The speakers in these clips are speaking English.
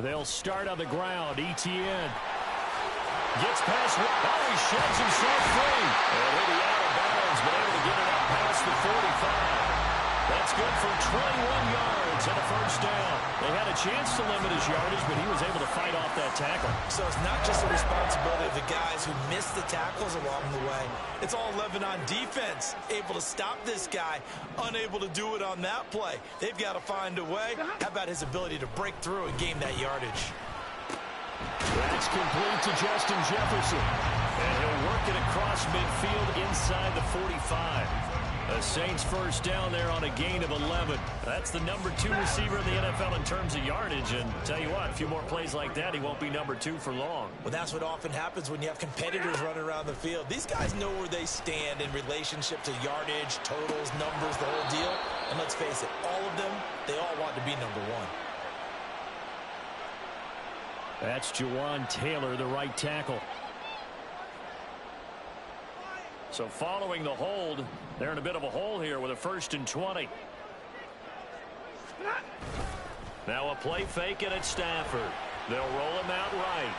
They'll start on the ground. ETN gets past. Oh, he sheds himself free. And he'll be out of bounds, but able to get it up past the 45. That's good for 21 yards and a first down. They had a chance to limit his yardage, but he was able to fight off that tackle. So it's not just the responsibility of the guys who missed the tackles along the way. It's all 11 on defense, able to stop this guy, unable to do it on that play. They've got to find a way. How about his ability to break through and gain that yardage? That's complete to Justin Jefferson. And he'll work it across midfield inside the 45. The Saints first down there on a gain of 11. That's the number 2 receiver in the NFL in terms of yardage. And tell you what, a few more plays like that, he won't be number 2 for long. Well, that's what often happens when you have competitors running around the field. These guys know where they stand in relationship to yardage, totals, numbers, the whole deal. And let's face it, all of them, they all want to be number 1. That's Jawan Taylor, the right tackle. So following the hold, they're in a bit of a hole here with a 1st and 20. Now a play fake and it's Stafford. They'll roll him out right.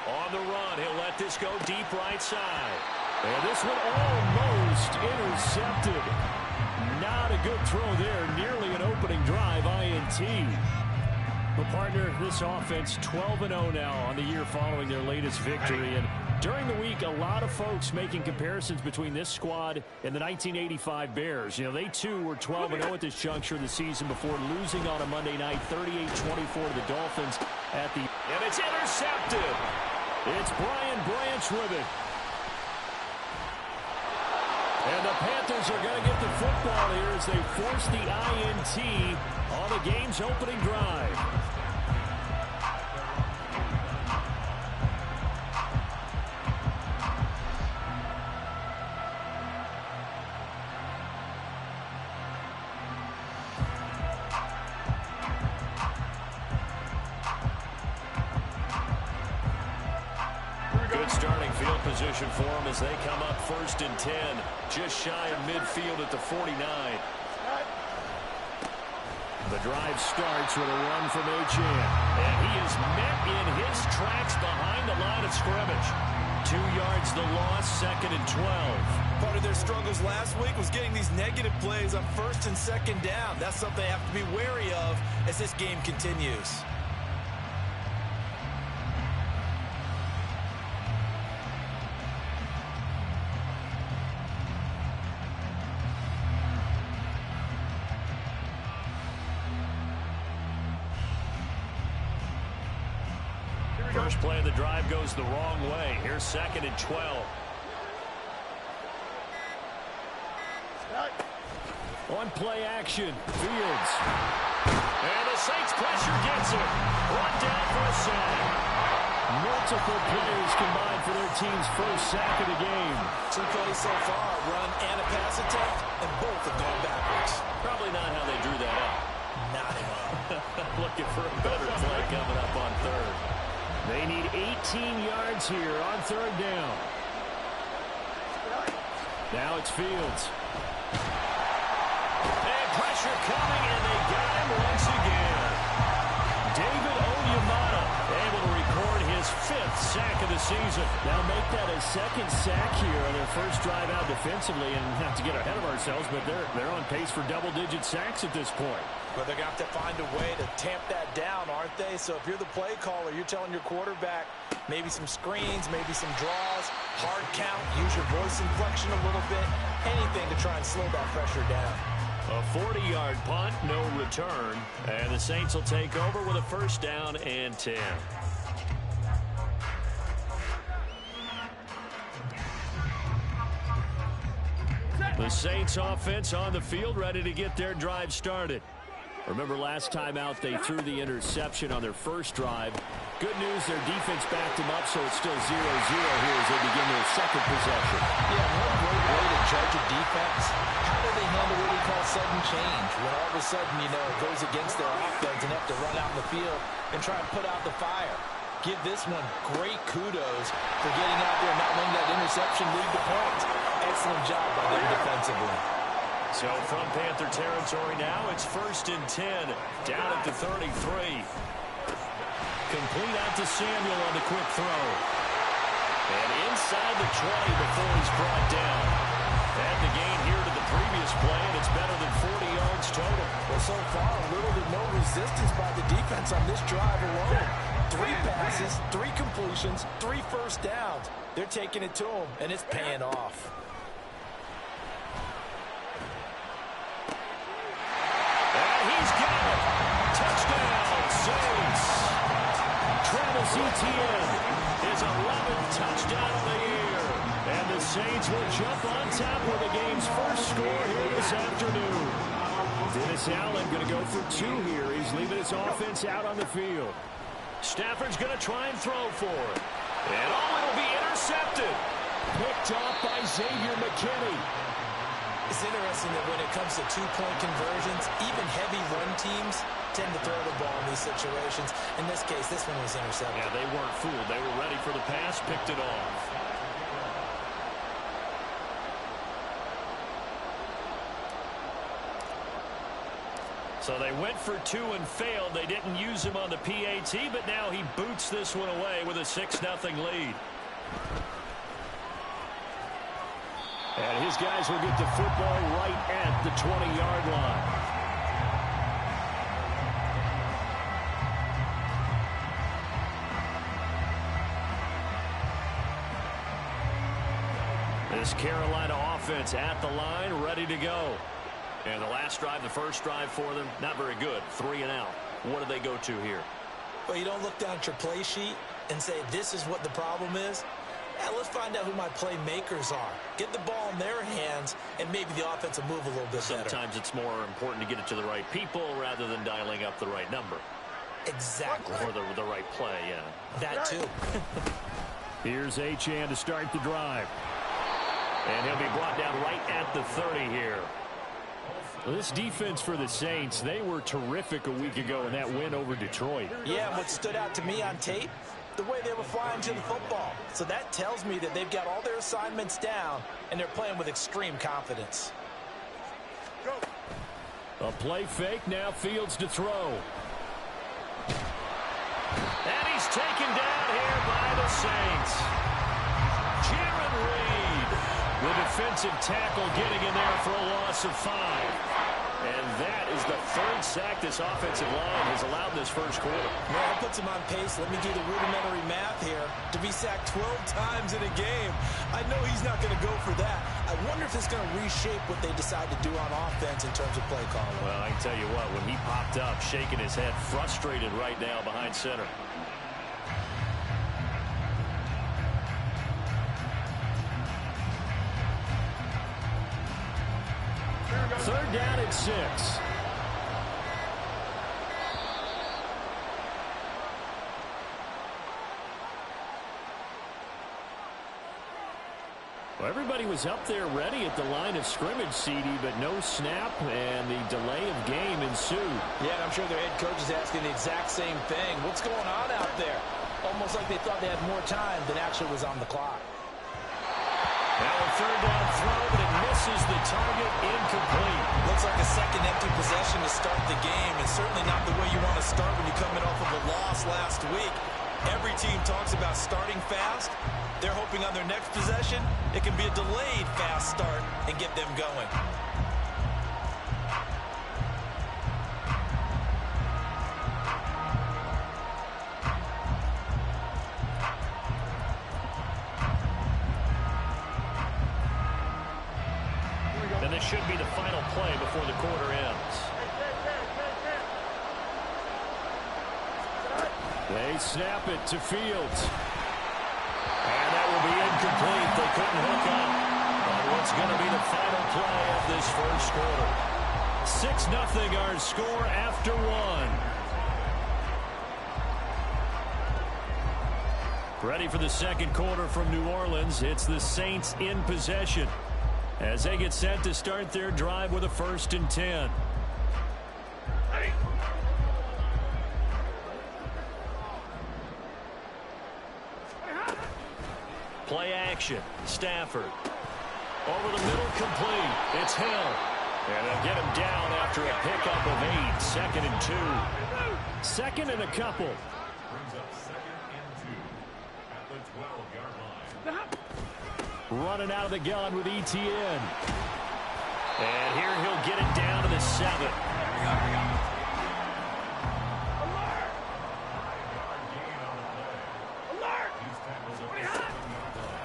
On the run, he'll let this go deep right side. And this one almost intercepted. Not a good throw there. Nearly an opening drive, INT. But partner, this offense 12-0 now on the year following their latest victory. And during the week, a lot of folks making comparisons between this squad and the 1985 Bears. You know, they too were 12-0 at this juncture of the season before losing on a Monday night 38-24 to the Dolphins at the... And it's intercepted. It's Brian Branch with it. And the Panthers are going to get the football here as they force the INT on the game's opening drive. Good starting field position for them as they come up 1st and 10, just shy of midfield at the 49. The drive starts with a run from Achane, and he is met in his tracks behind the line of scrimmage. 2 yards the loss, 2nd and 12. Part of their struggles last week was getting these negative plays on 1st and 2nd down. That's something they have to be wary of as this game continues. First play of the drive goes the wrong way. Here's 2nd and 12. On play action, Fields. And the Saints pressure gets him. Brought down for a sack. Multiple players combined for their team's first sack of the game. 2 plays so far, run and a pass attempt, and both have gone backwards. Probably not how they drew that up. Not at all. Looking for a better play coming up on 3rd. They need 18 yards here on 3rd down. Now it's Fields. And pressure coming, and they got him once again. David Onyemata able to record his 5th sack of the season. Now make that a 2nd sack here on their first drive out defensively, and not to get ahead of ourselves, but they're on pace for double-digit sacks at this point. But they're going to have to find a way to tamp that down, aren't they? So if you're the play caller, you're telling your quarterback maybe some screens, maybe some draws, hard count, use your voice inflection a little bit, anything to try and slow that pressure down. A 40-yard punt, no return, and the Saints will take over with a 1st down and 10. The Saints offense on the field, ready to get their drive started. Remember last time out they threw the interception on their first drive. Good news, their defense backed them up, so it's still 0-0 here as they begin their 2nd possession. Yeah, one great way to judge a defense. How do they handle what we call sudden change? When all of a sudden, you know, it goes against their offense and have to run out in the field and try and put out the fire. Give this one great kudos for getting out there and not letting that interception lead to points. Excellent job by them defensively. So from Panther territory now, it's 1st and 10, down at the 33. Complete out to Samuel on the quick throw. And inside the 20 before he's brought down. And the gain here to the previous play, and it's better than 40 yards total. Well, so far, little to no resistance by the defense on this drive alone. 3 passes, 3 completions, 3 first downs. They're taking it to him, and it's paying off. He's got it. Touchdown, Saints. Travis Etienne, his 11th touchdown of the year. And the Saints will jump on top with the game's first score here this afternoon. Dennis Allen going to go for 2 here. He's leaving his offense out on the field. Stafford's going to try and throw for it. And it'll be intercepted. Picked off by Xavier McKinney. It's interesting that when it comes to 2-point conversions, even heavy run teams tend to throw the ball in these situations. In this case, this one was intercepted. Yeah, they weren't fooled. They were ready for the pass, picked it off. So they went for 2 and failed. They didn't use him on the PAT, but now he boots this one away with a 6-0 lead. And his guys will get the football right at the 20-yard line. This Carolina offense at the line, ready to go. And the last drive, the first drive for them, not very good. 3 and out. What do they go to here? Well, you don't look down at your play sheet and say, this is what the problem is. Yeah, let's find out who my playmakers are. Get the ball in their hands, and maybe the offense will move a little bit better. Sometimes it's more important to get it to the right people rather than dialing up the right number. Exactly. Or the right play, yeah. That too. Here's Achane to start the drive. And he'll be brought down right at the 30 here. Well, this defense for the Saints, they were terrific a week ago in that win over Detroit. Yeah, and what stood out to me on tape, the way they were flying to the football. So that tells me that they've got all their assignments down, and they're playing with extreme confidence. A play fake, now Fields to throw. And he's taken down here by the Saints. Jaron Reed, the defensive tackle, getting in there for a loss of 5. And that is the 3rd sack this offensive line has allowed this first quarter. Well, that puts him on pace. Let me do the rudimentary math here. To be sacked 12 times in a game, I know he's not going to go for that. I wonder if it's going to reshape what they decide to do on offense in terms of play calling. Well, I can tell you what, when he popped up, shaking his head, frustrated right now behind center. 3rd down and 6. Well, everybody was up there ready at the line of scrimmage, CD, but no snap, and the delay of game ensued. Yeah, and I'm sure their head coach is asking the exact same thing. What's going on out there? Almost like they thought they had more time than actually was on the clock. Now a 3rd down throw, but it misses the target, incomplete. Looks like a second empty possession to start the game, and certainly not the way you want to start when you're coming off of a loss last week. Every team talks about starting fast. They're hoping on their next possession, it can be a delayed fast start and get them going. And this should be the final play before the quarter ends. They snap it to Fields. And that will be incomplete. They couldn't hook up on what's going to be the final play of this first quarter. 6-0 our score after 1. Ready for the second quarter from New Orleans. It's the Saints in possession as they get set to start their drive with a 1st and 10. Play action. Stafford. Over the middle, complete. It's Hill. And they'll get him down after a pickup of 8. 2nd and 2. 2nd and a couple. Running out of the gun with ETN. And here he'll get it down to the 7.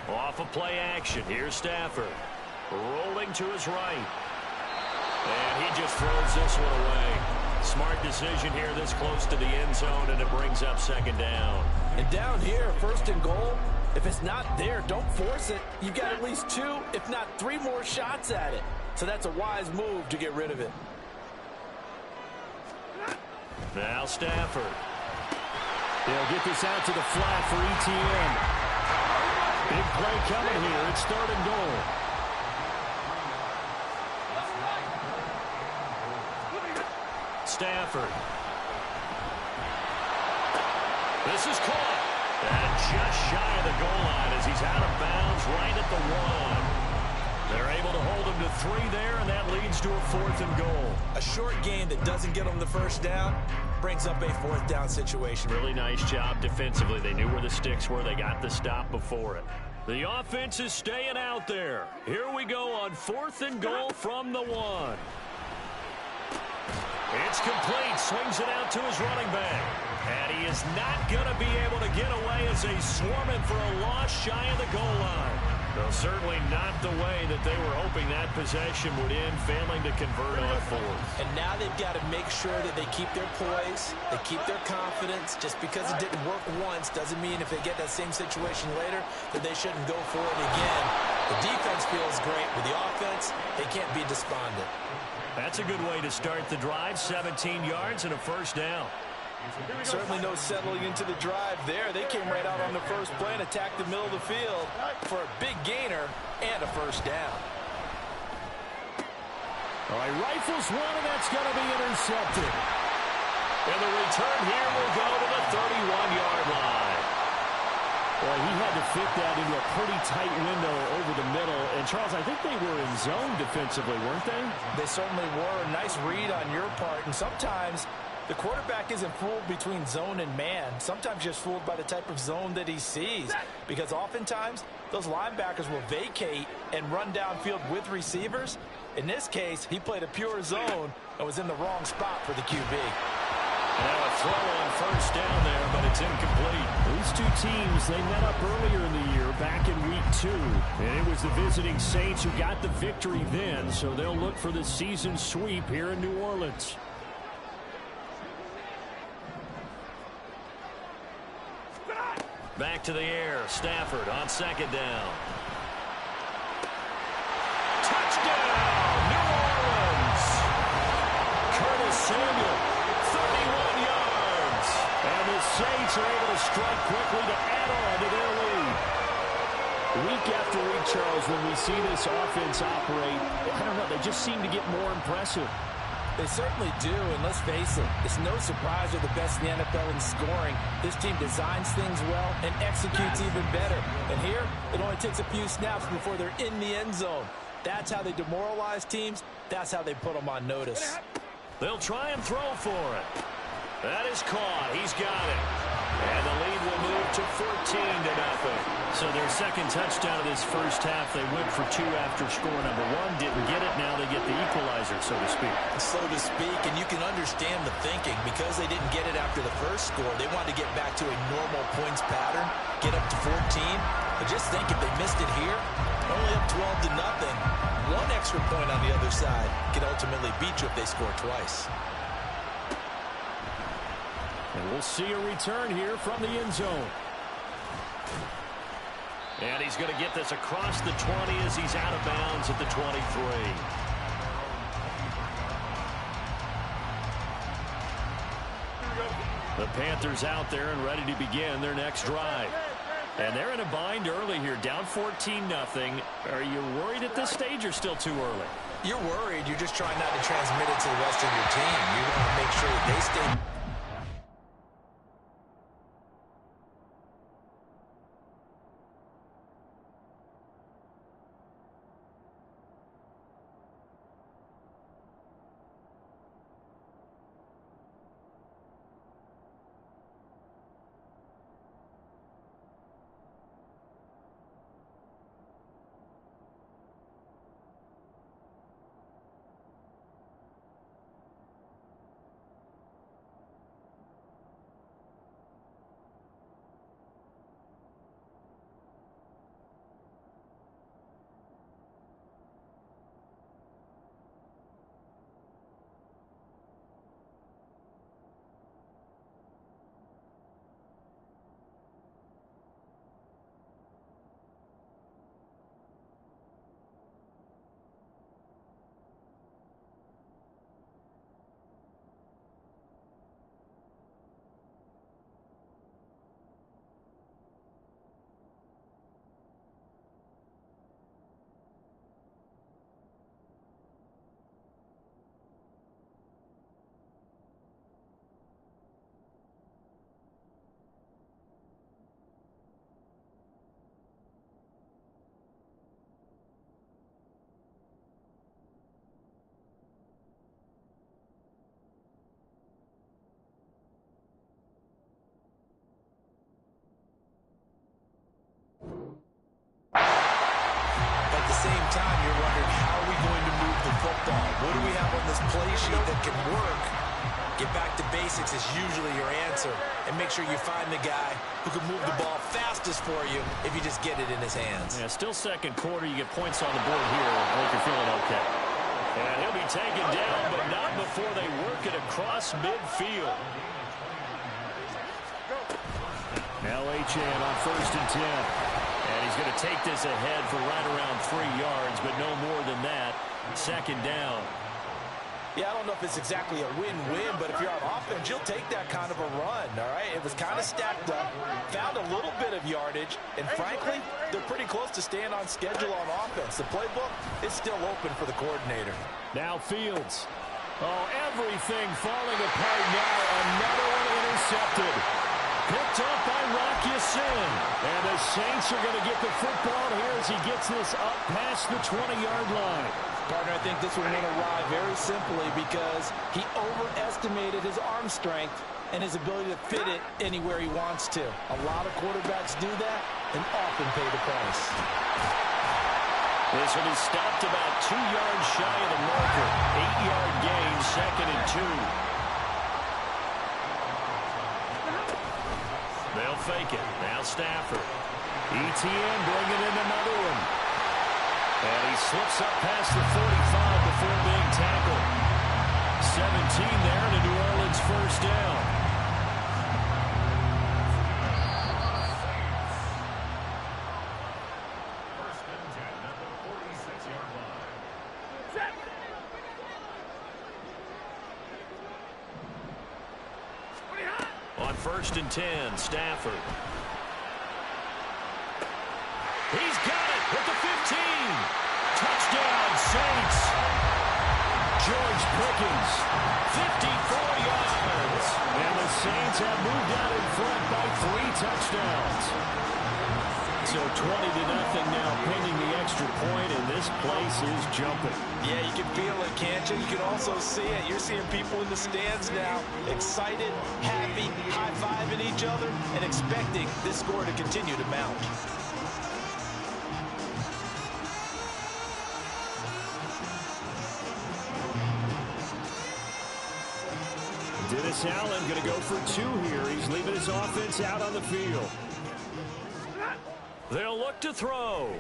Off of play action. Here's Stafford. Rolling to his right. And he just throws this one away. Smart decision here this close to the end zone, and it brings up 2nd down. And down here, 1st and goal, if it's not there, don't force it. You've got at least 2, if not 3 more shots at it. So that's a wise move to get rid of it. Now Stafford. They'll get this out to the flat for ETN. Big play coming here. It's 3rd and goal. Stafford. This is caught. And just shy of the goal line as he's out of bounds right at the 1. They're able to hold him to 3 there, and that leads to a 4th and goal. A short game that doesn't get them the 1st down brings up a 4th down situation. Really nice job defensively. They knew where the sticks were. They got the stop before it. The offense is staying out there. Here we go on 4th and goal from the 1. It's complete. Swings it out to his running back. And he is not going to be able to get away as they swarm him for a loss shy of the goal line. Well, certainly not the way that they were hoping that possession would end, failing to convert on 4th. And now they've got to make sure that they keep their poise, they keep their confidence. Just because it didn't work once doesn't mean if they get that same situation later that they shouldn't go for it again. The defense feels great. With the offense, they can't be despondent. That's a good way to start the drive. 17 yards and a 1st down. Certainly no settling into the drive there. They came right out on the first play and attacked the middle of the field for a big gainer and a 1st down. All right, rifles one, and that's going to be intercepted. And the return here will go to the 31-yard line. Well, he had to fit that into a pretty tight window over the middle. And, Charles, I think they were in zone defensively, weren't they? They certainly were. A nice read on your part. And sometimes the quarterback isn't fooled between zone and man. Sometimes just fooled by the type of zone that he sees. Because oftentimes, those linebackers will vacate and run downfield with receivers. In this case, he played a pure zone and was in the wrong spot for the QB. Now a throw on 1st down there, but it's incomplete. These two teams, they met up earlier in the year, back in week 2. And it was the visiting Saints who got the victory then, so they'll look for the season sweep here in New Orleans. Back to the air. Stafford on 2nd down. Touchdown, New Orleans. Curtis Samuel, 31 yards. And the Saints are able to strike quickly to add on to their lead. Week after week, Charles, when we see this offense operate, I don't know, they just seem to get more impressive. They certainly do, and let's face it, it's no surprise they're the best in the NFL in scoring. This team designs things well and executes even better. And here, it only takes a few snaps before they're in the end zone. That's how they demoralize teams. That's how they put them on notice. They'll try and throw for it. That is caught. He's got it. And the lead will move to 14-0. So their 2nd touchdown of this 1st half, they went for 2 after score number 1. Didn't get it. Now they get the equalizer, so to speak. So to speak, and you can understand the thinking. Because they didn't get it after the first score, they wanted to get back to a normal points pattern, get up to 14. But just think, if they missed it here, only up 12-0. One extra point on the other side can ultimately beat you if they score twice. And we'll see a return here from the end zone. And he's going to get this across the 20 as he's out of bounds at the 23. The Panthers out there and ready to begin their next drive. And they're in a bind early here, down 14-0. Are you worried at this stage or still too early? You're worried. You're just trying not to transmit it to the rest of your team. You want to make sure that they stay What do we have on this play sheet that can work? Get back to basics is usually your answer. And make sure you find the guy who can move the ball fastest for you if you just get it in his hands. Yeah, still second quarter. You get points on the board here. I think you're feeling okay. And he'll be taken down, but not before they work it across midfield. Now Achane on 1st and 10. And he's going to take this ahead for right around 3 yards, but no more than that. 2nd down. Yeah, I don't know if it's exactly a win-win, but if you're on offense, you'll take that kind of a run, all right? It was kind of stacked up, found a little bit of yardage, and frankly, they're pretty close to staying on schedule on offense. The playbook is still open for the coordinator. Now Fields. Oh, everything falling apart now. Another one intercepted. Picked up by Rocky Sin. And the Saints are going to get the football here as he gets this up past the 20-yard line. Partner, I think this one went awry very simply because he overestimated his arm strength and his ability to fit it anywhere he wants to. A lot of quarterbacks do that and often pay the price. This will be stopped about 2 yards shy of the marker. 8-yard gain, 2nd and 2. They'll fake it. Now Stafford. ETN bringing in another one. And he slips up past the 45 before being tackled. 17 there, and a New Orleans 1st down. On 1st and 10, Stafford. He's got it at the 15. Touchdown, Saints. George Pickens, 54 yards. And the Saints have moved out in front by 3 touchdowns. So 20-0 now, pending the extra point, and this place is jumping. Yeah, you can feel it, can't you? You can also see it. You're seeing people in the stands now, excited, happy, high-fiving each other, and expecting this score to continue to mount. Dennis Allen going to go for 2 here. He's leaving his offense out on the field. They'll look to throw.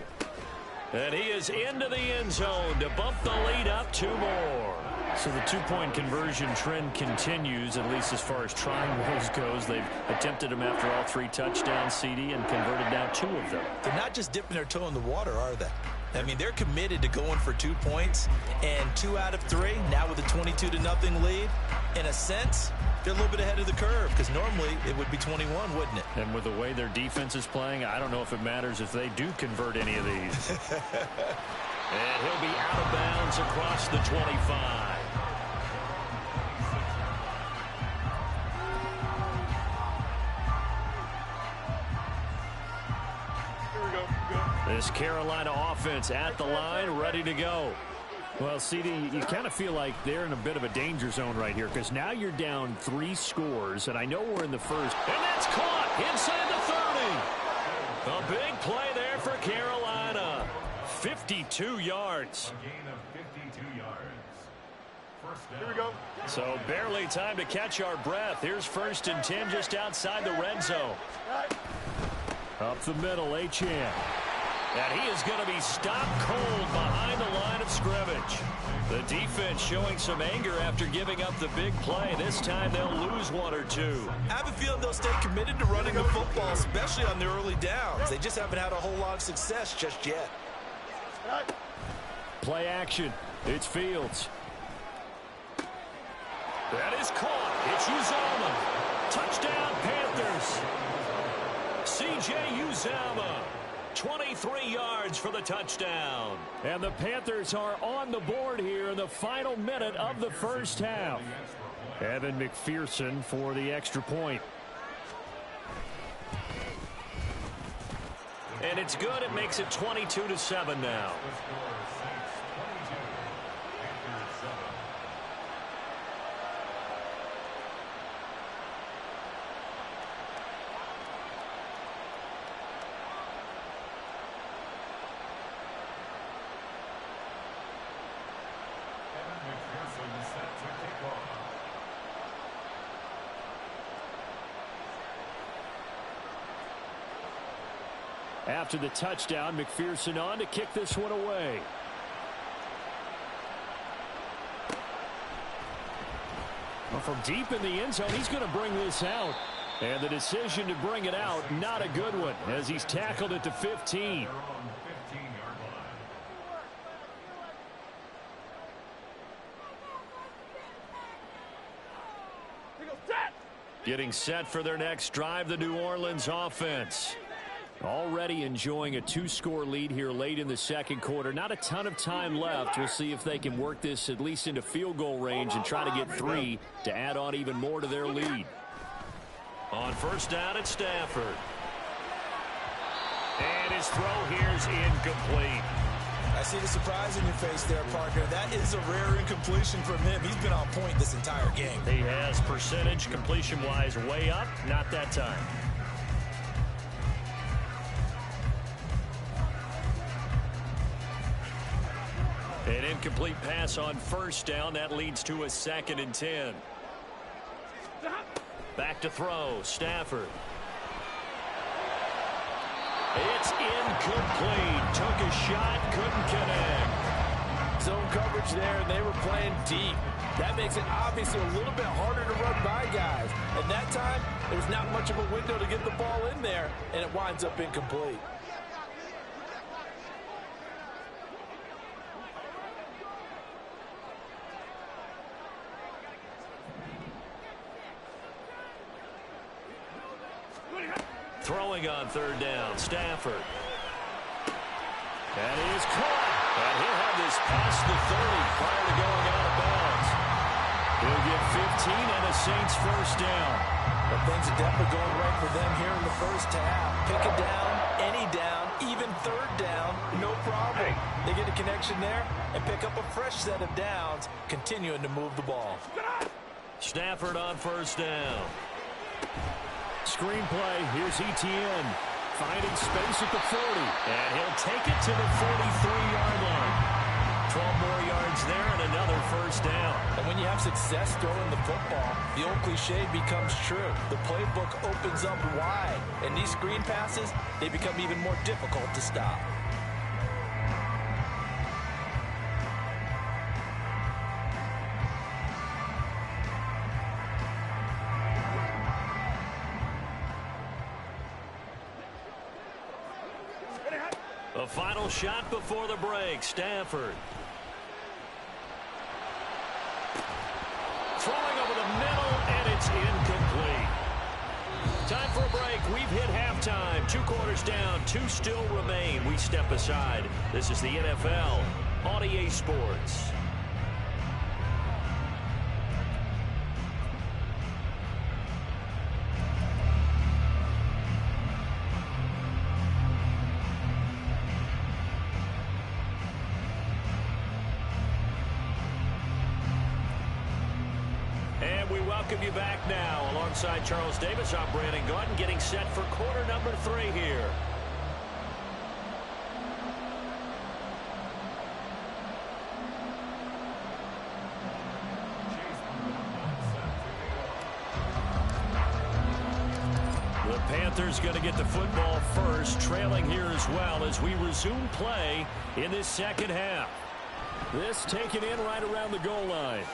And he is into the end zone to bump the lead up 2 more. So the 2-point conversion trend continues, at least as far as trying those goes. They've attempted them after all 3 touchdowns, CD, and converted now 2 of them. They're not just dipping their toe in the water, are they? I mean, they're committed to going for 2 points, and 2 out of 3, now with a 22-0 lead. In a sense, they're a little bit ahead of the curve, because normally it would be 21, wouldn't it? And with the way their defense is playing, I don't know if it matters if they do convert any of these. And he'll be out of bounds across the 25. This Carolina offense at the line, ready to go. Well, CD, you kind of feel like they're in a bit of a danger zone right here because now you're down 3 scores, and I know we're in the first. And that's caught inside the 30. A big play there for Carolina. 52 yards. A gain of 52 yards. First down. Here we go. So barely time to catch our breath. Here's 1st and 10 just outside the red zone. Up the middle, Achane. And he is going to be stopped cold behind the line of scrimmage. The defense showing some anger after giving up the big play. This time they'll lose 1 or 2. I have a feeling they'll stay committed to running the football, especially on the early downs. They just haven't had a whole lot of success just yet. Play action. It's Fields. That is caught. It's Uzomah. Touchdown, Panthers. C.J. Uzomah. 23 yards for the touchdown. And the Panthers are on the board here in the final minute of the first half. Evan McPherson for the extra point. And it's good. It makes it 22-7 now. After the touchdown, McPherson on to kick this one away. Well, from deep in the end zone, he's going to bring this out. And the decision to bring it out, not a good one, as he's tackled at the 15. Getting set for their next drive, the New Orleans offense. Already enjoying a 2-score lead here late in the second quarter. Not a ton of time left. We'll see if they can work this at least into field goal range and try to get 3 to add on even more to their lead. On first down at Stafford. And his throw here is incomplete. I see the surprise in your face there, Parker. That is a rare incompletion from him. He's been on point this entire game. He has percentage completion-wise way up, not that time. An incomplete pass on first down. That leads to a 2nd and 10. Back to throw. Stafford. It's incomplete. Took a shot, couldn't connect. Zone coverage there, and they were playing deep. That makes it obviously a little bit harder to run by guys. And that time, there's not much of a window to get the ball in there, and it winds up incomplete. Throwing on third down, Stafford. That is caught. And he'll have this past the 30 prior to going out of bounds. He'll get 15 and a Saints first down. But things are definitely going right for them here in the first half. Pick a down, any down, even third down, no problem. They get a connection there and pick up a fresh set of downs, continuing to move the ball. Stafford on first down. Screenplay, here's Etienne. Finding space at the 40. And he'll take it to the 43-yard line. 12 more yards there and another first down. And when you have success throwing the football, the old cliche becomes true. The playbook opens up wide. And these screen passes, they become even more difficult to stop. A final shot before the break. Stafford. Throwing over the middle, and it's incomplete. Time for a break. We've hit halftime. 2 quarters down, 2 still remain. We step aside. This is the NFL on EA Sports. Welcome you back now. Alongside Charles Davis, I'm Brandon Gaudin, getting set for quarter number 3 here. The Panthers going to get the football first, trailing here as well as we resume play in this second half. This taken in right around the goal line.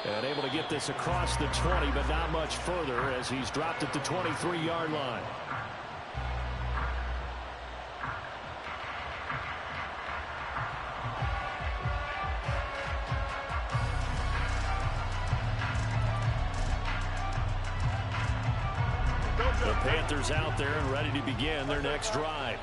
And able to get this across the 20, but not much further as he's dropped at the 23-yard line. The Panthers out there and ready to begin their next drive.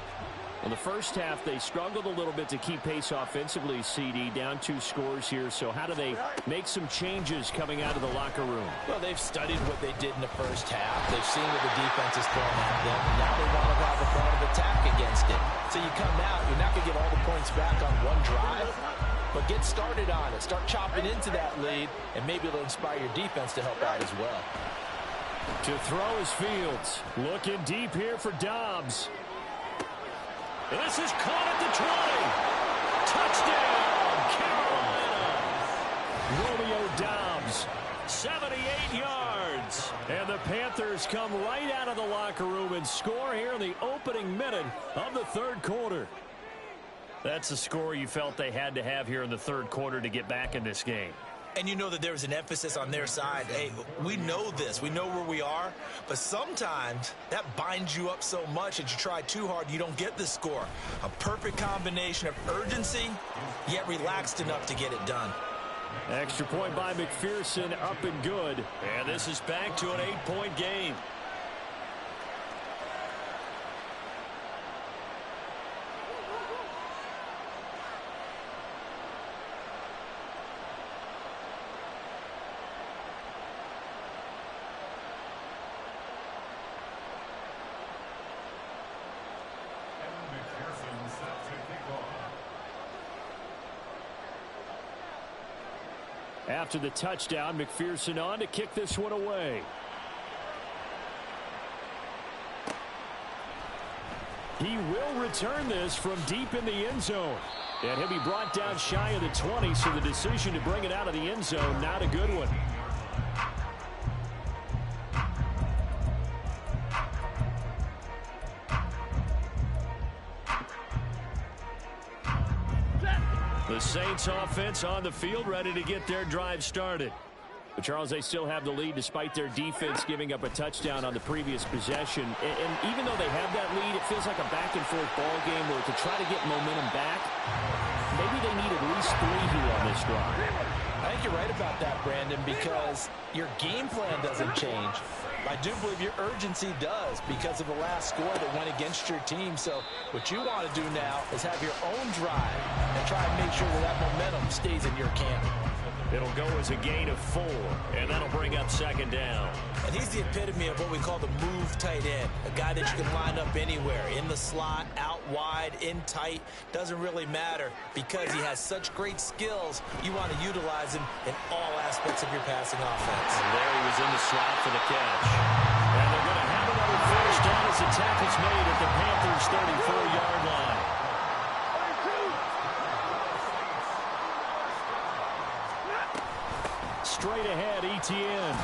In the first half, they struggled a little bit to keep pace offensively, CD, down 2 scores here. So how do they make some changes coming out of the locker room? Well, they've studied what they did in the first half. They've seen what the defense is throwing at them. And now they want to have a point of attack against it. So you come out, you're not going to get all the points back on one drive, but get started on it. Start chopping into that lead, and maybe it'll inspire your defense to help out as well. To throw is Fields. Looking deep here for Dobbs. This is caught at the 20. Touchdown, Carolina. Romeo Dobbs, 78 yards. And the Panthers come right out of the locker room and score here in the opening minute of the third quarter. That's the score you felt they had to have here in the third quarter to get back in this game. And you know that there was an emphasis on their side. Hey, we know this. We know where we are. But sometimes that binds you up so much that you try too hard, you don't get the score. A perfect combination of urgency, yet relaxed enough to get it done. Extra point by McPherson, up and good. And this is back to an 8-point game. After the touchdown, McPherson on to kick this one away. He will return this from deep in the end zone. And he'll be brought down shy of the 20, so the decision to bring it out of the end zone, not a good one. The Saints offense on the field, ready to get their drive started. But Charles, they still have the lead despite their defense giving up a touchdown on the previous possession. And even though they have that lead, it feels like a back-and-forth ball game where to try to get momentum back, maybe they need at least 3 here on this drive. I think you're right about that, Brandon, because your game plan doesn't change. I do believe your urgency does because of the last score that went against your team. So what you want to do now is have your own drive and try and make sure that momentum stays in your camp. It'll go as a gain of 4, and that'll bring up second down. And he's the epitome of what we call the move tight end, a guy that you can line up anywhere, in the slot, out wide, in tight, doesn't really matter because he has such great skills. You want to utilize him in all aspects of your passing offense. And there he was in the slot for the catch. And they're going to have another first down as the tackle's made at the Panthers' 34-yard line. Straight ahead, Etienne. Oh,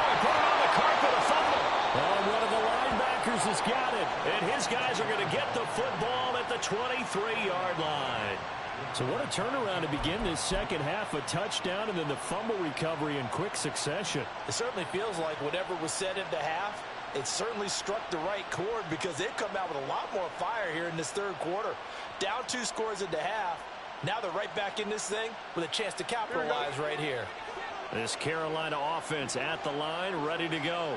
he put it on the carpet, a fumble. Oh, one of the linebackers has got it. And his guys are going to get the football at the 23-yard line. So what a turnaround to begin this second half. A touchdown and then the fumble recovery in quick succession. It certainly feels like whatever was said at the half, it certainly struck the right chord because they've come out with a lot more fire here in this third quarter. Down 2 scores at the half. Now they're right back in this thing with a chance to capitalize right here. This Carolina offense at the line, ready to go.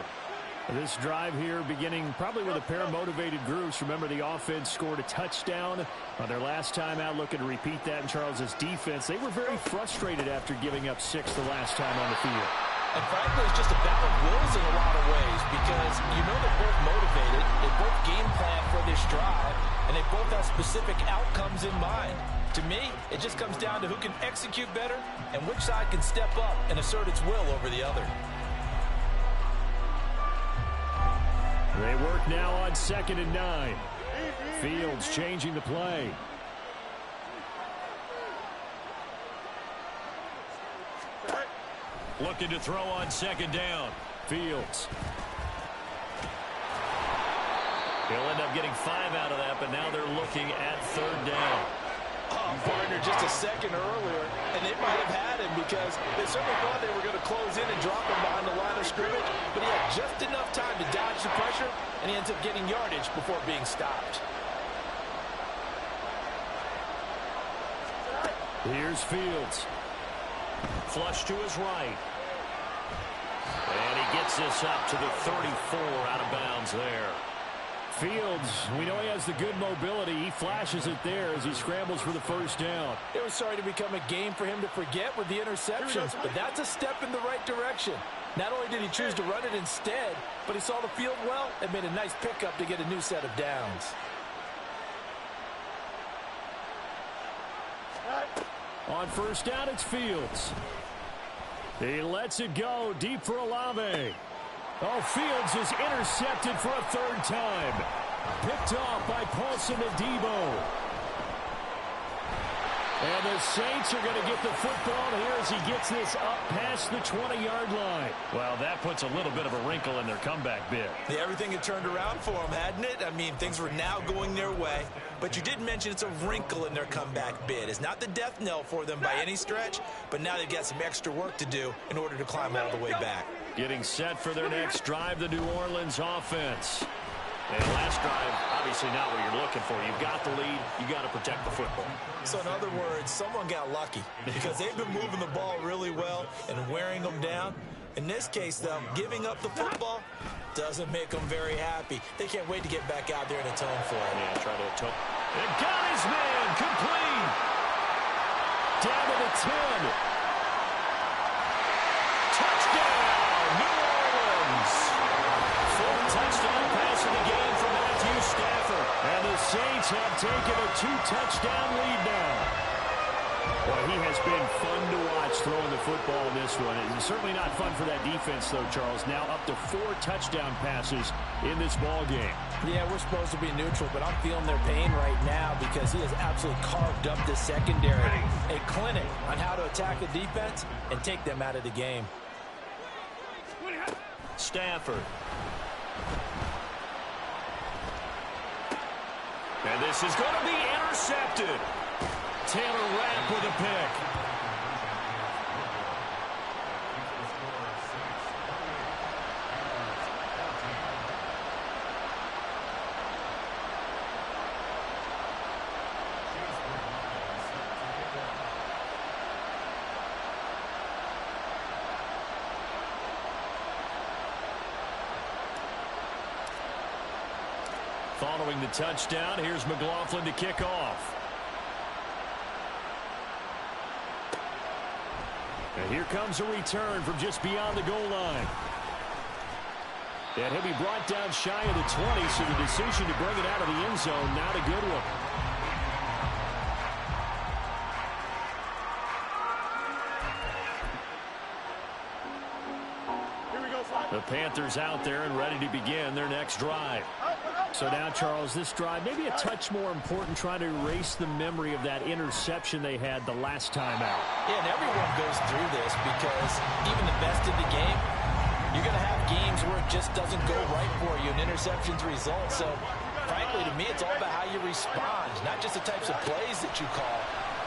This drive here beginning probably with a pair of motivated groups. Remember, the offense scored a touchdown on their last time out, looking to repeat that in Charles's defense. They were very frustrated after giving up 6 the last time on the field. And frankly, it's just a battle of wills in a lot of ways because you know they're both motivated, they both game plan for this drive, and they both have specific outcomes in mind. To me, it just comes down to who can execute better and which side can step up and assert its will over the other. They work now on 2nd and 9. Fields changing the play. Looking to throw on 2nd down. Fields. He'll end up getting 5 out of that, but now they're looking at 3rd down. Oh, partner, just a second earlier, and they might have had him because they certainly thought they were going to close in and drop him behind the line of scrimmage, but he had just enough time to dodge the pressure, and he ends up getting yardage before being stopped. Here's Fields. Flush to his right. And he gets this up to the 34, out of bounds there. Fields, we know he has the good mobility. He flashes it there as he scrambles for the first down. It was starting to become a game for him to forget with the interceptions, but that's a step in the right direction. Not only did he choose to run it instead, but he saw the field well and made a nice pickup to get a new set of downs. On first down, it's Fields. He lets it go deep for Olave. Oh, Fields is intercepted for a 3rd time. Picked off by Paulson Adebo. And the Saints are going to get the football here as he gets this up past the 20-yard line. Well, that puts a little bit of a wrinkle in their comeback bid. Yeah, everything had turned around for them, hadn't it? I mean, things were now going their way. But you did mention it's a wrinkle in their comeback bid. It's not the death knell for them by any stretch, but now they've got some extra work to do in order to climb all the way back. Getting set for their next drive, the New Orleans offense. And last drive, obviously not what you're looking for. You've got the lead. You got to protect the football. So in other words, someone got lucky because they've been moving the ball really well and wearing them down. In this case, though, giving up the football doesn't make them very happy. They can't wait to get back out there and atone for it. Yeah, try to atone. And got his man complete. Down to the 10. Touchdown, New Orleans. Fourth touchdown pass in the game for Matthew Stafford. And the Saints have taken a 2-touchdown lead now. Well, he has been fun to watch throwing the football in this one. It's certainly not fun for that defense, though, Charles. Now up to 4 touchdown passes in this ball game. Yeah, we're supposed to be neutral, but I'm feeling their pain right now because he has absolutely carved up the secondary. A clinic on how to attack the defense and take them out of the game. Stafford. And this is going to be intercepted. Taylor Rapp with a pick. Following the touchdown, here's McLaughlin to kick off. And here comes a return from just beyond the goal line. And he'll be brought down shy of the 20, so the decision to bring it out of the end zone, not a good one. The Panthers out there and ready to begin their next drive. So now, Charles, this drive maybe a touch more important, trying to erase the memory of that interception they had the last time out. Yeah, and everyone goes through this because even the best in the game, you're going to have games where it just doesn't go right for you, and interceptions result. So, frankly, to me, it's all about how you respond, not just the types of plays that you call,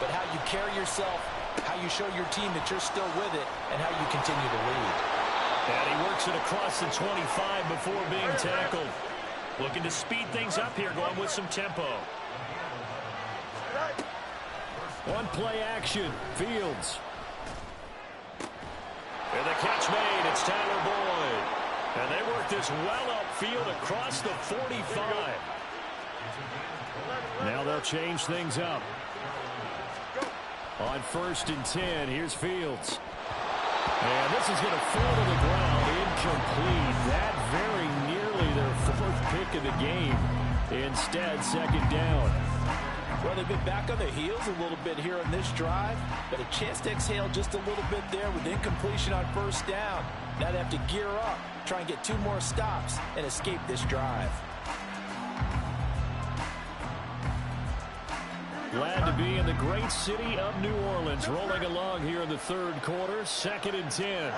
but how you carry yourself, how you show your team that you're still with it, and how you continue to lead. And he works it across the 25 before being tackled. Looking to speed things up here, going with some tempo. One play action, Fields. And the catch made, it's Tyler Boyd. And they work this well upfield across the 45. Now they'll change things up. On 1st and 10, here's Fields. And this is going to fall to the ground, incomplete. That very nearly their 4th pick of the game. Instead, 2nd down. Well, they've been back on their heels a little bit here on this drive, but a chance to exhale just a little bit there with incompletion on 1st down. Now they have to gear up, try and get 2 more stops, and escape this drive. Glad to be in the great city of New Orleans, rolling along here in the 3rd quarter, 2nd and 10.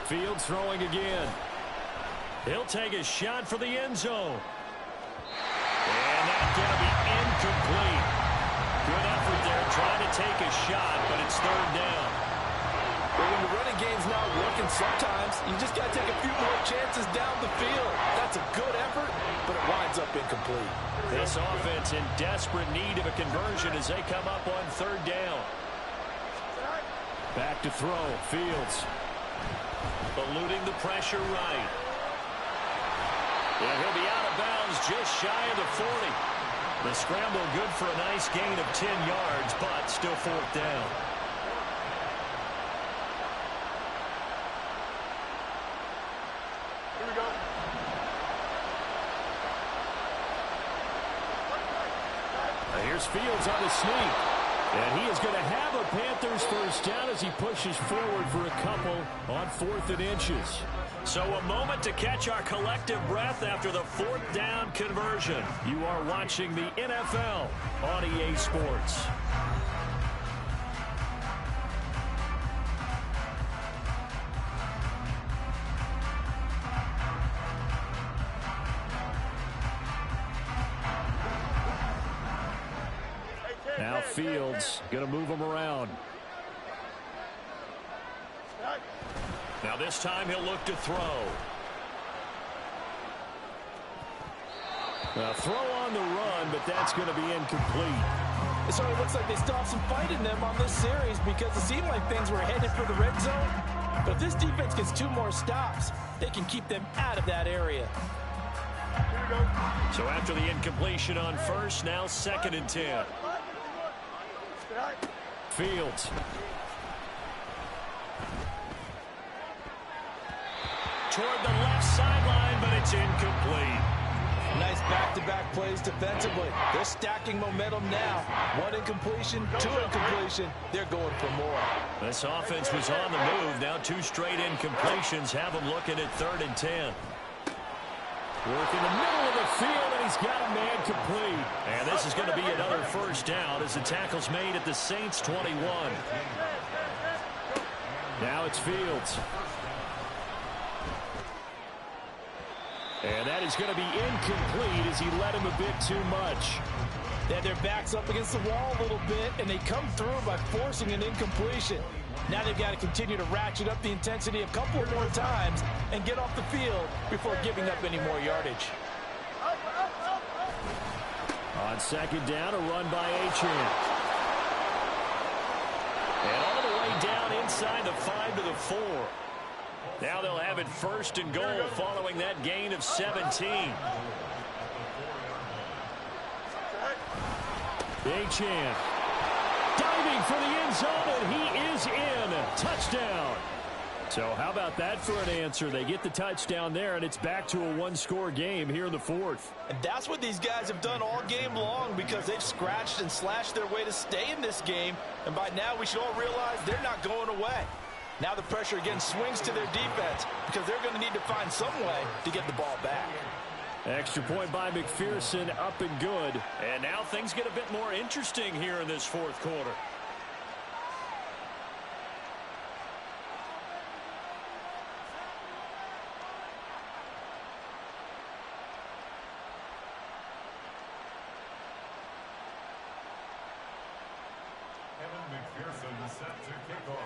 Fields throwing again. He'll take a shot for the end zone. And that's going to be incomplete. Good effort there, trying to take a shot, but it's 3rd down. But when the running game's not working, sometimes you just got to take a few more chances down the field. That's a good effort, but it winds up incomplete. This offense in desperate need of a conversion as they come up on 3rd down. Back to throw, Fields. Eluding the pressure right. And he'll be out of bounds just shy of the 40. The scramble good for a nice gain of 10 yards, but still 4th down. Here we go. Here's Fields on the sneak. And he is going to have a Panthers 1st down as he pushes forward for a couple on 4th and inches. So a moment to catch our collective breath after the 4th down conversion. You are watching the NFL on EA Sports. Now Fields going to move him around. Now this time he'll look to throw. A throw on the run, but that's going to be incomplete. It sort of looks like they still have some fight in them on this series because it seemed like things were headed for the red zone. But if this defense gets 2 more stops, they can keep them out of that area. So after the incompletion on first, now 2nd and 10. Fields. Toward the left sideline, but it's incomplete. Nice back-to-back plays defensively. They're stacking momentum now. 1 incompletion, 2 incompletion. They're going for more. This offense was on the move. Now 2 straight incompletions have them looking at 3rd and 10. Work in the middle of the field, and he's got a man complete. And this is going to be another first down as the tackle's made at the Saints' 21. Now it's Fields. And that is going to be incomplete as he led him a bit too much. They had their backs up against the wall a little bit, and they come through by forcing an incompletion. Now they've got to continue to ratchet up the intensity a couple more times and get off the field before giving up any more yardage. On 2nd down, a run by Achane. And all the way down inside the 5 to the 4. Now they'll have it 1st and goal following that gain of 17. Achane diving for the end zone, and he is in. Touchdown. So how about that for an answer? They get the touchdown there, and it's back to a 1-score game here in the 4th. And that's what these guys have done all game long because they've scratched and slashed their way to stay in this game. And by now we should all realize they're not going away. Now the pressure again swings to their defense because they're going to need to find some way to get the ball back. Extra point by McPherson, up and good. And now things get a bit more interesting here in this 4th quarter. McPherson set to kick off.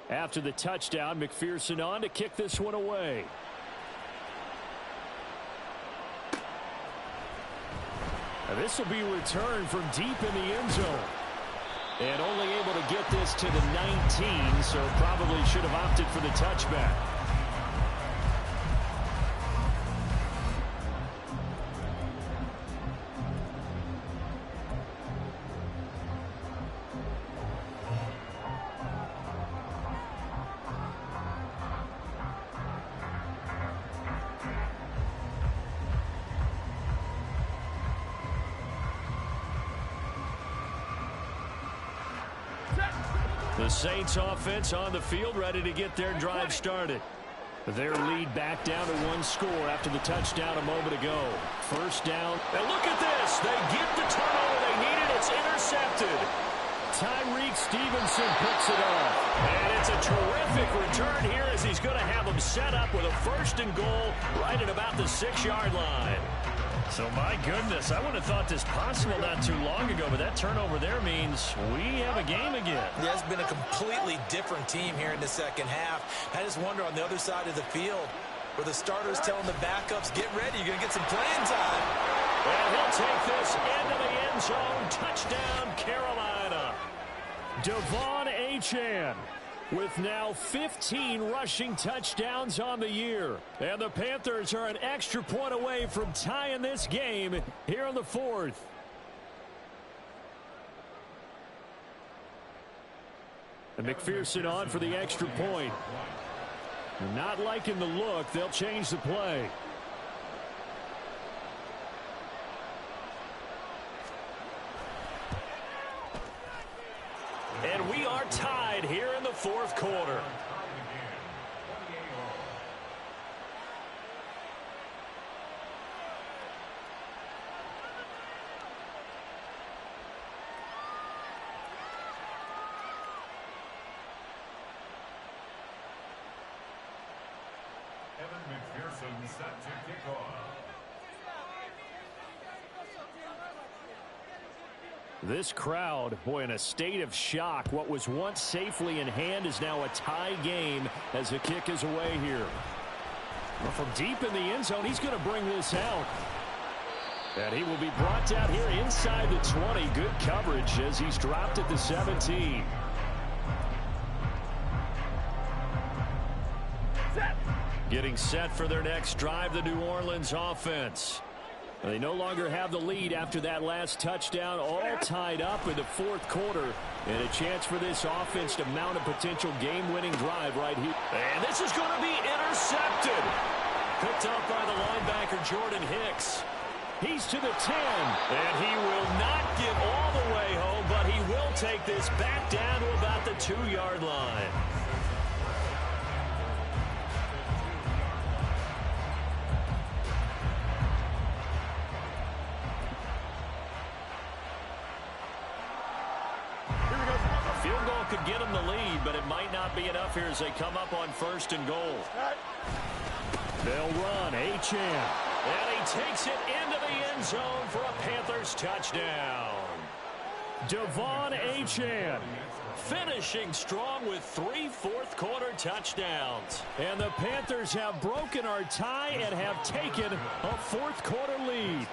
After the touchdown, McPherson on to kick this one away. Now this will be returned from deep in the end zone. And only able to get this to the 19, so probably should have opted for the touchback. The Saints offense on the field, ready to get their drive started. Their lead back down to 1 score after the touchdown a moment ago. 1st down. And look at this. They get the turnover they needed. It's intercepted. Tyreek Stevenson picks it up. And it's a terrific return here as he's going to have them set up with a 1st and goal right at about the 6-yard line. So, my goodness, I wouldn't have thought this possible not too long ago, but that turnover there means we have a game again. Yeah, it's been a completely different team here in the 2nd half. I just wonder on the other side of the field where the starters telling the backups, get ready, you're going to get some playing time. And he'll take this into the end zone. Touchdown, Carolina. Devon Achane with now 15 rushing touchdowns on the year. And the Panthers are an extra point away from tying this game here in the 4th. And McPherson on for the extra point. Not liking the look. They'll change the play. And we are tied here in the 4th quarter. This crowd, boy, in a state of shock. What was once safely in hand is now a tie game as the kick is away here. Well, from deep in the end zone, he's going to bring this out. And he will be brought down here inside the 20. Good coverage as he's dropped at the 17. Getting set for their next drive, the New Orleans offense. They no longer have the lead after that last touchdown, all tied up in the fourth quarter. And a chance for this offense to mount a potential game-winning drive right here. And this is going to be intercepted. Picked up by the linebacker, Jordan Hicks. He's to the 10. And he will not get all the way home, but he will take this back down to about the 2-yard line. Field goal could get him the lead, but it might not be enough here as they come up on 1st and goal. They'll run. Achane. And he takes it into the end zone for a Panthers touchdown. Devon Achane finishing strong with 3 fourth-quarter touchdowns. And the Panthers have broken our tie and have taken a fourth-quarter lead.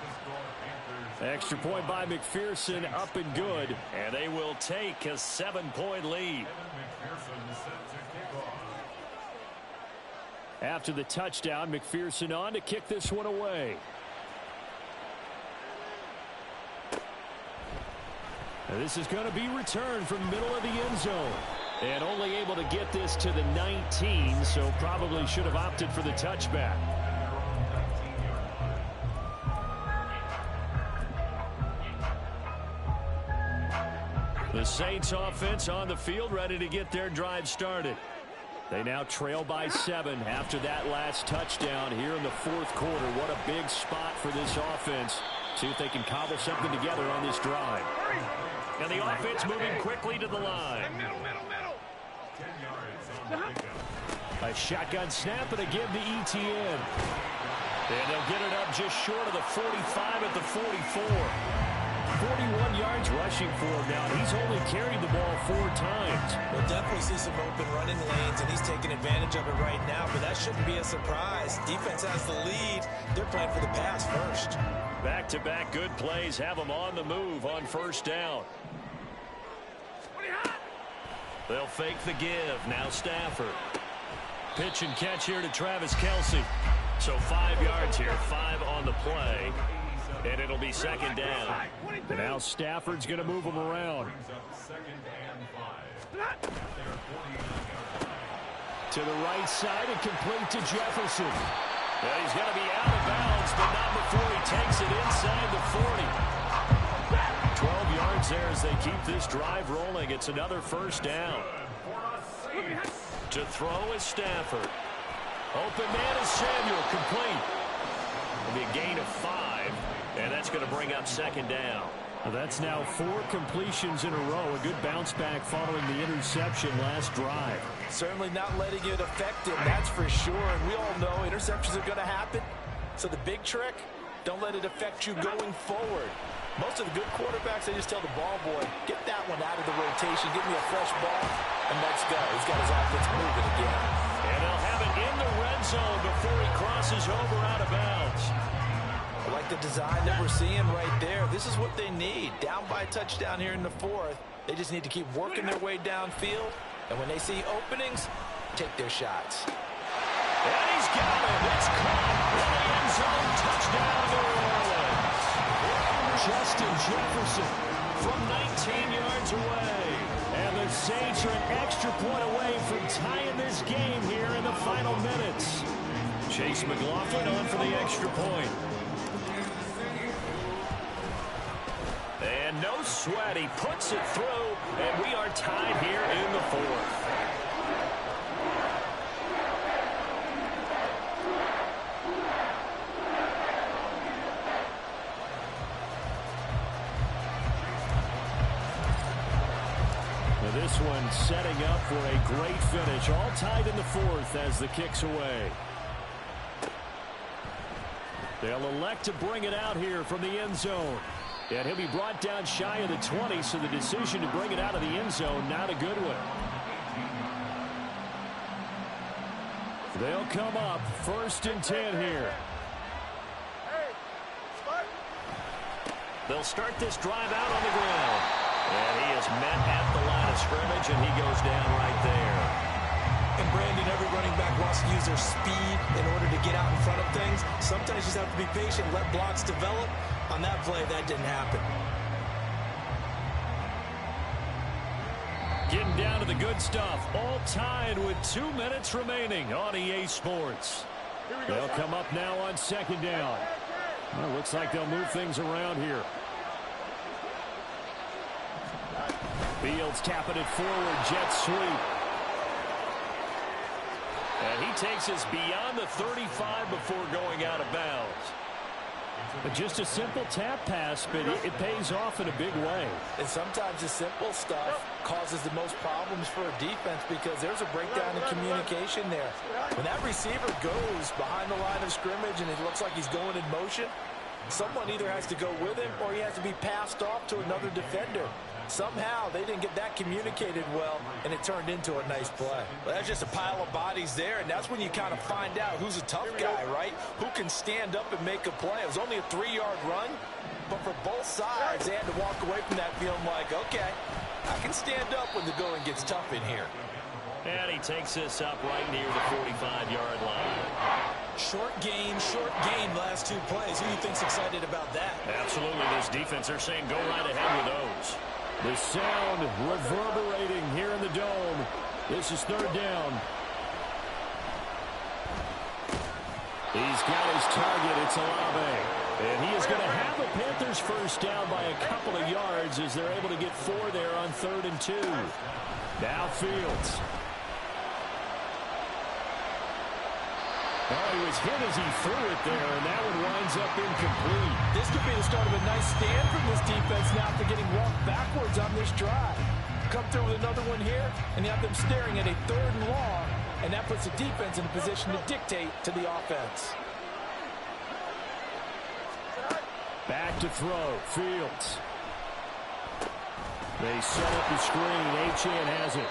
Extra point by McPherson, up and good. And they will take a 7-point lead. After the touchdown, McPherson on to kick this one away. And this is going to be returned from the middle of the end zone. And only able to get this to the 19, so probably should have opted for the touchback. The Saints offense on the field, ready to get their drive started. They now trail by 7 after that last touchdown here in the fourth quarter. What a big spot for this offense. See if they can cobble something together on this drive. And the offense moving quickly to the line. A shotgun snap and a give to ETN. And they'll get it up just short of the 45 at the 44. 41 yards rushing for him now. He's only carried the ball 4 times. We'll definitely see some open running lanes, and he's taking advantage of it right now, but that shouldn't be a surprise. Defense has the lead. They're playing for the pass first. Back-to-back good plays have them on the move on 1st down. They'll fake the give. Now Stafford. Pitch and catch here to Travis Kelce. So 5 yards here, 5 on the play. And it'll be 2nd down. And now Stafford's going to move him around. To the right side and complete to Jefferson. Well, he's going to be out of bounds, but not before he takes it inside the 40. 12 yards there as they keep this drive rolling. It's another 1st down. To throw is Stafford. Open man is Samuel, complete. It'll be a gain of 5, and that's going to bring up 2nd down. Well, that's now 4 completions in a row. A good bounce back following the interception last drive. Certainly not letting it affect him, that's for sure. And we all know interceptions are going to happen. So the big trick, don't let it affect you going forward. Most of the good quarterbacks, they just tell the ball boy, get that one out of the rotation, give me a fresh ball, and let's go. He's got his offense moving again. And they'll have it in the red zone before he crosses over out of bounds. I like the design that we're seeing right there. This is what they need. Down by a touchdown here in the 4th. They just need to keep working their way downfield. And when they see openings, take their shots. And he's got it. It's caught in the end zone. Touchdown, New Orleans. Justin Jefferson from 19 yards away. And the Saints are an extra point away from tying this game here in the final minutes. Chase McLaughlin on for the extra point. And no sweat. He puts it through, and we are tied here in the 4th. This one setting up for a great finish. All tied in the 4th as the kick's away. They'll elect to bring it out here from the end zone. And he'll be brought down shy of the 20, so the decision to bring it out of the end zone, not a good one. They'll come up 1st and 10 here. They'll start this drive out on the ground. And he is met at the line of scrimmage, and he goes down right there. And Brandon, every running back wants to use their speed in order to get out in front of things. Sometimes you just have to be patient, let blocks develop. On that play, that didn't happen. Getting down to the good stuff. All tied with 2 minutes remaining on EA Sports. They'll come up now on 2nd down. Well, looks like they'll move things around here. Fields tapping it forward. Jet sweep. And he takes us beyond the 35 before going out of bounds. But just a simple tap pass, but it pays off in a big way. And sometimes the simple stuff causes the most problems for a defense because there's a breakdown in communication there. When that receiver goes behind the line of scrimmage and it looks like he's going in motion, someone either has to go with him or he has to be passed off to another defender. Somehow they didn't get that communicated well, and it turned into a nice play. Well, that's just a pile of bodies there, and that's when you kind of find out who's a tough guy, right? Who can stand up and make a play. It was only a 3-yard run, but for both sides, they had to walk away from that feeling like, okay, I can stand up when the going gets tough in here. And he takes this up right near the 45-yard line. Short gain, last 2 plays. Who do you think's excited about that? Absolutely, this defense, they're saying go right ahead with those. The sound reverberating here in the dome. This is 3rd down. He's got his target. It's Olave. And he is going to have the Panthers first down by a couple of yards as they're able to get 4 there on 3rd and 2. Now Fields. Oh, he was hit as he threw it there, and that one winds up incomplete. This could be the start of a nice stand from this defense now after getting walked backwards on this drive. Come through with another one here, and you have them staring at a 3rd and long, and that puts the defense in a position to dictate to the offense. Back to throw. Fields. They set up the screen. Achane has it.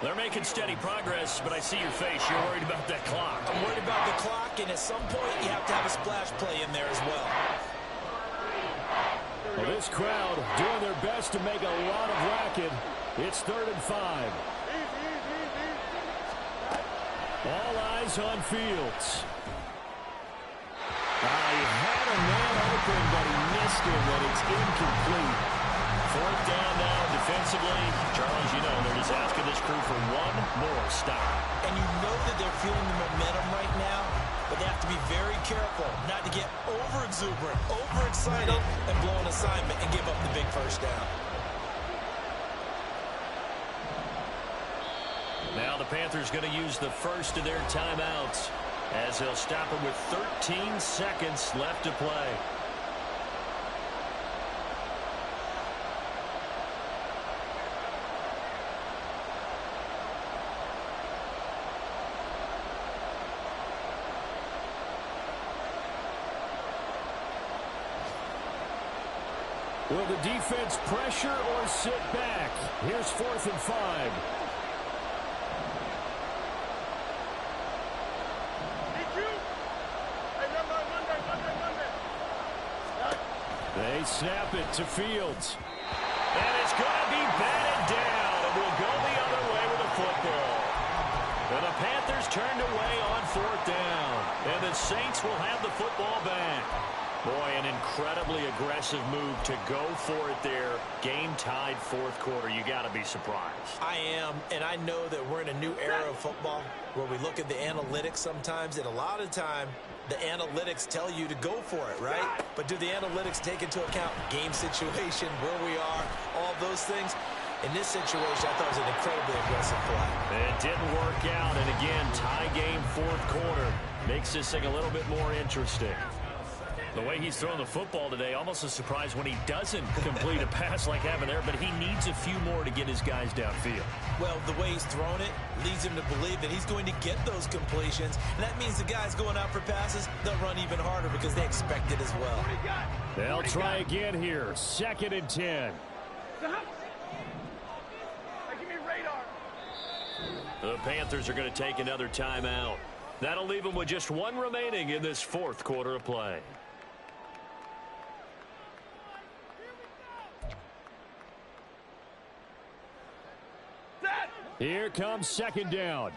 They're making steady progress, but I see your face. You're worried about that clock. I'm worried about the clock, and at some point, you have to have a splash play in there as well. Well, this crowd doing their best to make a lot of racket. It's 3rd and 5. All eyes on Fields. He had a man open, but he missed him, and it's incomplete. 4th down now defensively. Charles, you know, they're just asking this crew for one more stop. And you know that they're feeling the momentum right now, but they have to be very careful not to get over-exuberant, overexcited, and blow an assignment and give up the big first down. Now the Panthers going to use the first of their timeouts as they'll stop him with 13 seconds left to play. Will the defense pressure or sit back? Here's 4th and 5. They snap it to Fields. And it's going to be batted down, and we'll go the other way with the football. And the Panthers turned away on 4th down, and the Saints will have the football back. Boy, an incredibly aggressive move to go for it there. Game tied 4th quarter. You got to be surprised. I am, and I know that we're in a new era of football where we look at the analytics sometimes, and a lot of time the analytics tell you to go for it, right? But do the analytics take into account game situation, where we are, all those things? In this situation, I thought it was an incredibly aggressive play. It didn't work out, and again, tie game 4th quarter. Makes this thing a little bit more interesting. The way he's throwing the football today, almost a surprise when he doesn't complete a pass like having there, but he needs a few more to get his guys downfield. Well, the way he's thrown it leads him to believe that he's going to get those completions, and that means the guys going out for passes, they'll run even harder because they expect it as well. They'll try again here, 2nd and 10. The Panthers are going to take another timeout. That'll leave them with just one remaining in this 4th quarter of play. Here comes 2nd down.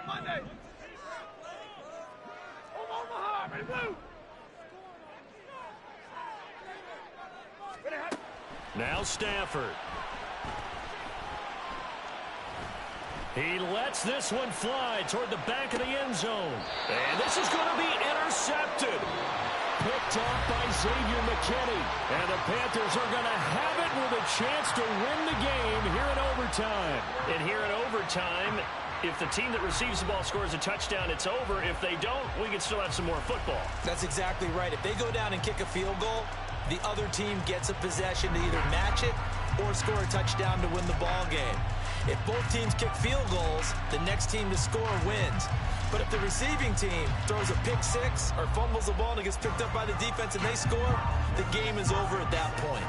Monday. Omaha, ready to move. Now Stafford. He lets this one fly toward the back of the end zone. And this is going to be intercepted. Picked off by Xavier McKinney. And the Panthers are going to have it with a chance to win the game here in overtime. And here in overtime, if the team that receives the ball scores a touchdown, it's over. If they don't, we can still have some more football. That's exactly right. If they go down and kick a field goal, the other team gets a possession to either match it or score a touchdown to win the ball game. If both teams kick field goals, the next team to score wins. But if the receiving team throws a pick six or fumbles the ball and it gets picked up by the defense and they score, the game is over at that point.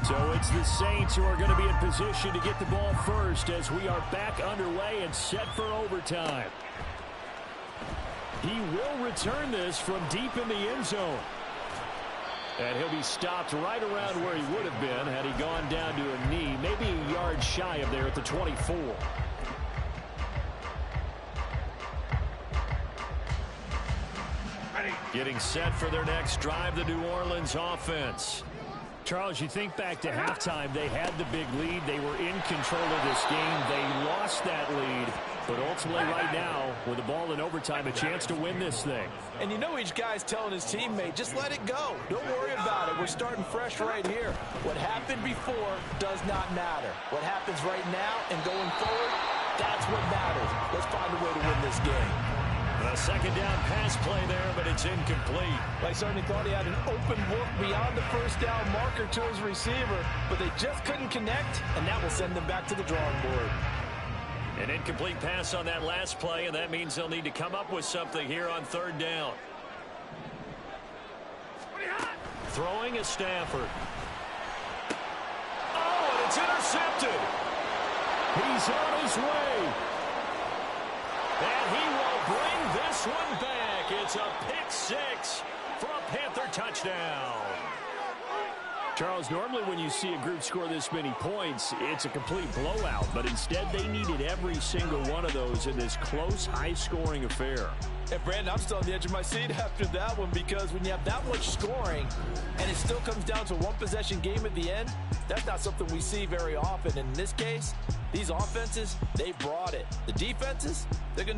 So it's the Saints who are going to be in position to get the ball first as we are back underway and set for overtime. He will return this from deep in the end zone. And he'll be stopped right around where he would have been had he gone down to a knee, maybe a yard shy of there at the 24. Getting set for their next drive, the New Orleans offense. Charles, you think back to halftime, they had the big lead. They were in control of this game. They lost that lead. But ultimately right now, with the ball in overtime, a chance to win this thing. And you know each guy's telling his teammate, just let it go. Don't worry about it. We're starting fresh right here. What happened before does not matter. What happens right now and going forward, that's what matters. Let's find a way to win this game. A 2nd down pass play there, but it's incomplete. I certainly thought he had an open look beyond the first down marker to his receiver, but they just couldn't connect, and that will send them back to the drawing board. An incomplete pass on that last play, and that means they'll need to come up with something here on 3rd down. Throwing is Stafford. Oh, and it's intercepted. He's on his way. And he will bring this one back. It's a pick six for a Panther touchdown. Charles, normally when you see a group score this many points, it's a complete blowout. But instead, they needed every single one of those in this close, high-scoring affair. And, Brandon, I'm still on the edge of my seat after that one because when you have that much scoring and it still comes down to a one-possession game at the end, that's not something we see very often. In this case, these offenses, they brought it. The defenses, they're going to need